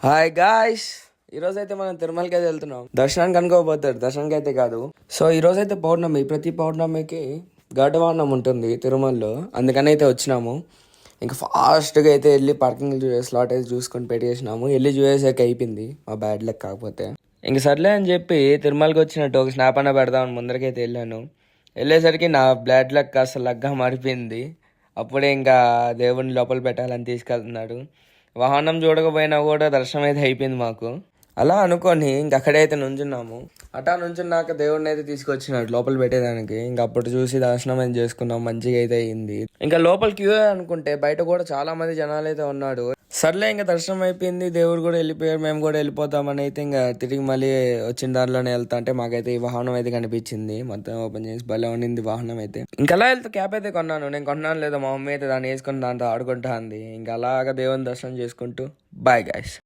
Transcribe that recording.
Hi guys, ఈరోజు అయితే మనం తిరుమలకి అయితే వెళ్తున్నాం. దర్శనానికి అనుకోకపోతాడు, దర్శనానికి అయితే కాదు. సో ఈరోజు అయితే పౌర్ణమి, ప్రతి పౌర్ణమికి ఘటవాహనం ఉంటుంది తిరుమలలో. అందుకని అయితే వచ్చినాము. ఇంకా ఫాస్ట్గా అయితే వెళ్ళి పార్కింగ్ స్లాట్ అయితే చూసుకొని పెట్టేసినాము. వెళ్ళి చూసేసాక అయిపోయింది మా బ్యాడ్ లక్. కాకపోతే ఇంక సర్లే అని చెప్పి తిరుమలకి వచ్చినట్టు ఒక స్నాప్ అన్న పెడదామని ముందరకైతే వెళ్ళాను. వెళ్ళేసరికి నా బ్లాడ్ లక్ కాస్త లగ్గా మారిపోయింది. అప్పుడే ఇంకా దేవుడిని లోపల పెట్టాలని తీసుకెళ్తున్నాడు. వాహనం చూడకపోయినా కూడా దర్శనం అయితే అయిపోయింది మాకు. అలా అనుకొని ఇంక అక్కడైతే నుంచున్నాము. అటా నుంచున్నాక దేవుడిని అయితే తీసుకొచ్చినాడు లోపల పెట్టేదానికి. ఇంక అప్పుడు చూసి దర్శనం అయితే చేసుకున్నాం, మంచిగా అయితే అయింది. ఇంకా లోపల క్యూ అనుకుంటే బయట కూడా చాలా మంది జనాలు అయితే ఉన్నాడు. సర్లే ఇంకా దర్శనం అయిపోయింది, దేవుడు కూడా వెళ్ళిపోయారు, మేము కూడా వెళ్ళిపోతామని అయితే ఇంకా తిరిగి మళ్ళీ వచ్చిన దారిలోనే వెళ్తా అంటే మాకైతే ఈ వాహనం అయితే కనిపించింది. మొత్తం ఓపెన్ చేసి భలే ఉండింది వాహనం అయితే. ఇంకా అలా వెళ్తే క్యాప్ అయితే కొన్నాను. నేను కొన్నాను లేదా మా మమ్మీ అయితే దాన్ని వేసుకుని దాంతో ఆడుకుంటా అంది. ఇంకా అలాగా దేవుని దర్శనం చేసుకుంటూ బాయ్ గాయ్స్.